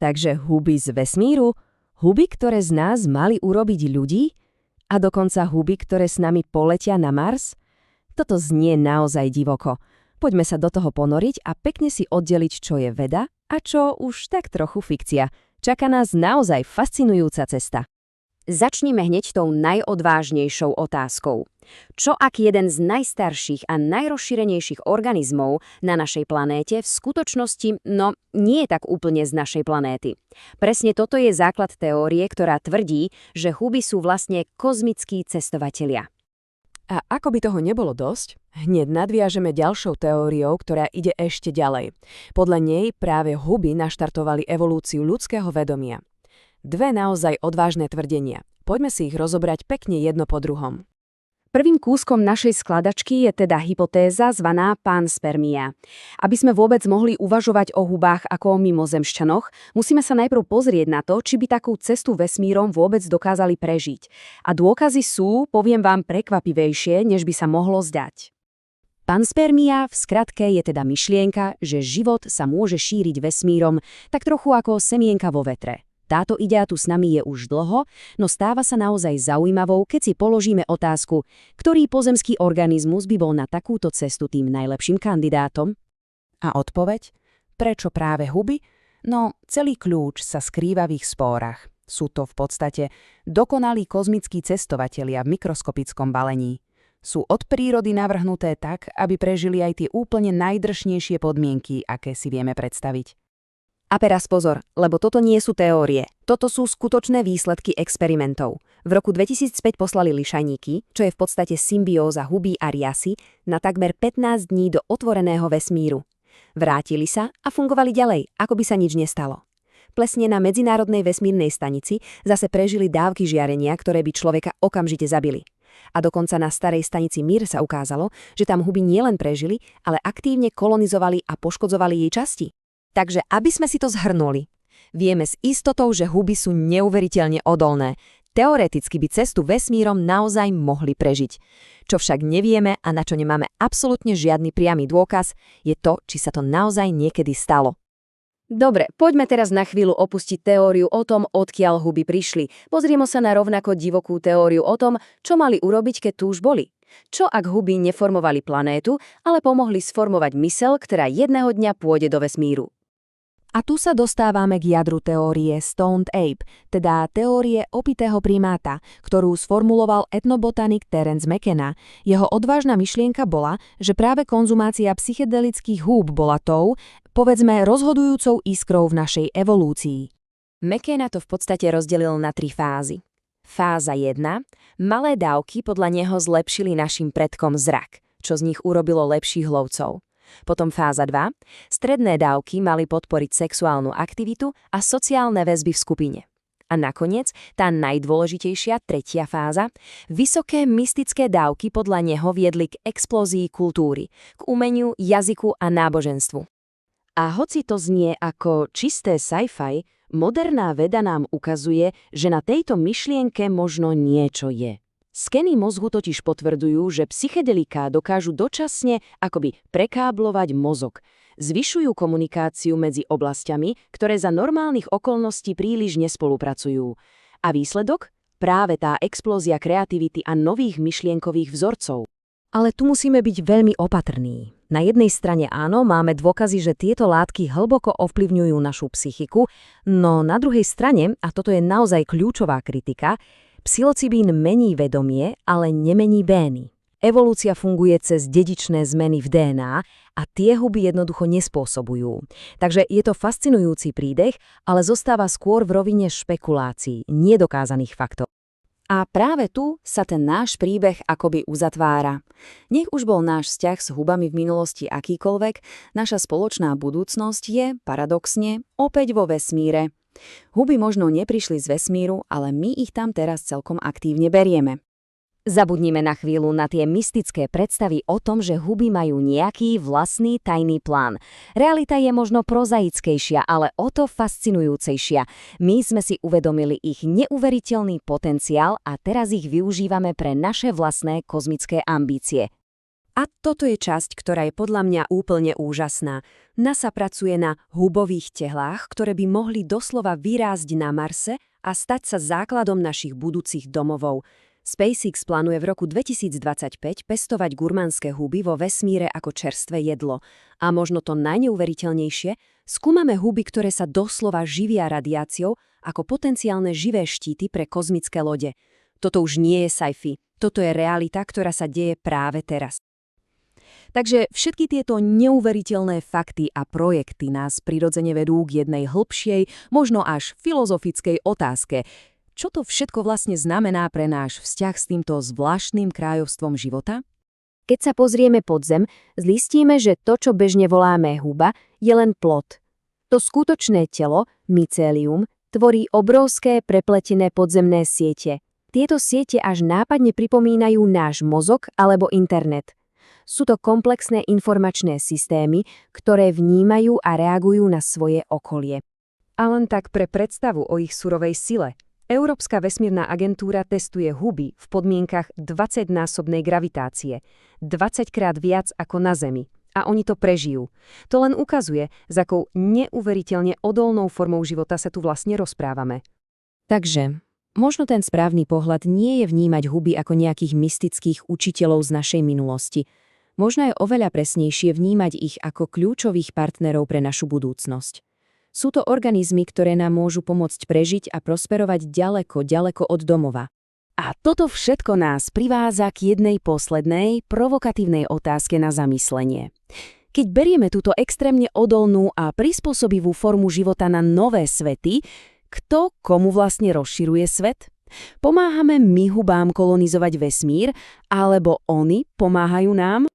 Takže huby z vesmíru, huby, ktoré z nás mali urobiť ľudí a dokonca huby, ktoré s nami poletia na Mars? Toto znie naozaj divoko. Poďme sa do toho ponoriť a pekne si oddeliť, čo je veda a čo už tak trochu fikcia. Čaká nás naozaj fascinujúca cesta. Začnime hneď tou najodvážnejšou otázkou. Čo ak jeden z najstarších a najrozšírenejších organizmov na našej planéte v skutočnosti, nie je tak úplne z našej planéty? Presne toto je základ teórie, ktorá tvrdí, že huby sú vlastne kozmickí cestovatelia. A ako by toho nebolo dosť, hneď nadviažeme ďalšou teóriou, ktorá ide ešte ďalej. Podľa nej práve huby naštartovali evolúciu ľudského vedomia. Dve naozaj odvážne tvrdenia. Poďme si ich rozobrať pekne jedno po druhom. Prvým kúskom našej skladačky je teda hypotéza zvaná panspermia. Aby sme vôbec mohli uvažovať o hubách ako o mimozemšťanoch, musíme sa najprv pozrieť na to, či by takú cestu vesmírom vôbec dokázali prežiť. A dôkazy sú, poviem vám, prekvapivejšie, než by sa mohlo zdať. Panspermia v skratke je teda myšlienka, že život sa môže šíriť vesmírom tak trochu ako semienka vo vetre. Táto idea tu s nami je už dlho, no stáva sa naozaj zaujímavou, keď si položíme otázku, ktorý pozemský organizmus by bol na takúto cestu tým najlepším kandidátom? A odpoveď? Prečo práve huby? No, celý kľúč sa skrýva v ich spórach. Sú to v podstate dokonalí kozmickí cestovatelia v mikroskopickom balení. Sú od prírody navrhnuté tak, aby prežili aj tie úplne najdršnejšie podmienky, aké si vieme predstaviť. A teraz pozor, lebo toto nie sú teórie. Toto sú skutočné výsledky experimentov. V roku 2005 poslali lišajníky, čo je v podstate symbióza huby a riasy, na takmer 15 dní do otvoreného vesmíru. Vrátili sa a fungovali ďalej, ako by sa nič nestalo. Plesne na Medzinárodnej vesmírnej stanici zase prežili dávky žiarenia, ktoré by človeka okamžite zabili. A dokonca na starej stanici Mir sa ukázalo, že tam huby nielen prežili, ale aktívne kolonizovali a poškodzovali jej časti. Takže aby sme si to zhrnuli, vieme s istotou, že huby sú neuveriteľne odolné. Teoreticky by cestu vesmírom naozaj mohli prežiť. Čo však nevieme a na čo nemáme absolútne žiadny priamy dôkaz, je to, či sa to naozaj niekedy stalo. Dobre, poďme teraz na chvíľu opustiť teóriu o tom, odkiaľ huby prišli. Pozrieme sa na rovnako divokú teóriu o tom, čo mali urobiť, keď tu už boli. Čo ak huby neformovali planétu, ale pomohli sformovať myseľ, ktorá jedného dňa pôjde do vesmíru. A tu sa dostávame k jadru teórie Stoned Ape, teda teórie opitého primáta, ktorú sformuloval etnobotanik Terence McKenna. Jeho odvážna myšlienka bola, že práve konzumácia psychedelických húb bola tou, povedzme, rozhodujúcou iskrou v našej evolúcii. McKenna to v podstate rozdelil na 3 fázy. Fáza 1. Malé dávky podľa neho zlepšili našim predkom zrak, čo z nich urobilo lepších lovcov. Potom fáza 2. Stredné dávky mali podporiť sexuálnu aktivitu a sociálne väzby v skupine. A nakoniec, tá najdôležitejšia, 3. fáza, vysoké mystické dávky podľa neho viedli k explózii kultúry, k umeniu, jazyku a náboženstvu. A hoci to znie ako čisté sci-fi, moderná veda nám ukazuje, že na tejto myšlienke možno niečo je. Skeny mozgu totiž potvrdzujú, že psychedelika dokážu dočasne akoby prekáblovať mozog. Zvyšujú komunikáciu medzi oblastiami, ktoré za normálnych okolností príliš nespolupracujú. A výsledok? Práve tá explózia kreativity a nových myšlienkových vzorcov. Ale tu musíme byť veľmi opatrní. Na jednej strane áno, máme dôkazy, že tieto látky hlboko ovplyvňujú našu psychiku, no na druhej strane, a toto je naozaj kľúčová kritika, psilocibín mení vedomie, ale nemení bény. Evolúcia funguje cez dedičné zmeny v DNA a tie huby jednoducho nespôsobujú. Takže je to fascinujúci príbeh, ale zostáva skôr v rovine špekulácií, nedokázaných faktov. A práve tu sa ten náš príbeh akoby uzatvára. Nech už bol náš vzťah s hubami v minulosti akýkoľvek, naša spoločná budúcnosť je, paradoxne, opäť vo vesmíre. Huby možno neprišli z vesmíru, ale my ich tam teraz celkom aktívne berieme. Zabudnime na chvíľu na tie mystické predstavy o tom, že huby majú nejaký vlastný tajný plán. Realita je možno prozaickejšia, ale o to fascinujúcejšia. My sme si uvedomili ich neuveriteľný potenciál a teraz ich využívame pre naše vlastné kozmické ambície. A toto je časť, ktorá je podľa mňa úplne úžasná. NASA pracuje na hubových tehlách, ktoré by mohli doslova vyrásť na Marse a stať sa základom našich budúcich domovov. SpaceX plánuje v roku 2025 pestovať gurmánske huby vo vesmíre ako čerstvé jedlo. A možno to najneuveriteľnejšie, skúmame huby, ktoré sa doslova živia radiáciou ako potenciálne živé štíty pre kozmické lode. Toto už nie je sci-fi, toto je realita, ktorá sa deje práve teraz. Takže všetky tieto neuveriteľné fakty a projekty nás prirodzene vedú k jednej hĺbšej, možno až filozofickej otázke. Čo to všetko vlastne znamená pre náš vzťah s týmto zvláštnym kráľovstvom života? Keď sa pozrieme pod zem, zistíme, že to, čo bežne voláme huba, je len plod. To skutočné telo, mycélium, tvorí obrovské prepletené podzemné siete. Tieto siete až nápadne pripomínajú náš mozog alebo internet. Sú to komplexné informačné systémy, ktoré vnímajú a reagujú na svoje okolie. A len tak pre predstavu o ich surovej sile. Európska vesmírna agentúra testuje huby v podmienkach 20-násobnej gravitácie, 20-krát viac ako na Zemi. A oni to prežijú. To len ukazuje, s akou neuveriteľne odolnou formou života sa tu vlastne rozprávame. Takže, možno ten správny pohľad nie je vnímať huby ako nejakých mystických učiteľov z našej minulosti. Možno je oveľa presnejšie vnímať ich ako kľúčových partnerov pre našu budúcnosť. Sú to organizmy, ktoré nám môžu pomôcť prežiť a prosperovať ďaleko, ďaleko od domova. A toto všetko nás priváza k jednej poslednej, provokatívnej otázke na zamyslenie. Keď berieme túto extrémne odolnú a prispôsobivú formu života na nové svety, kto komu vlastne rozširuje svet? Pomáhame my hubám kolonizovať vesmír, alebo oni pomáhajú nám?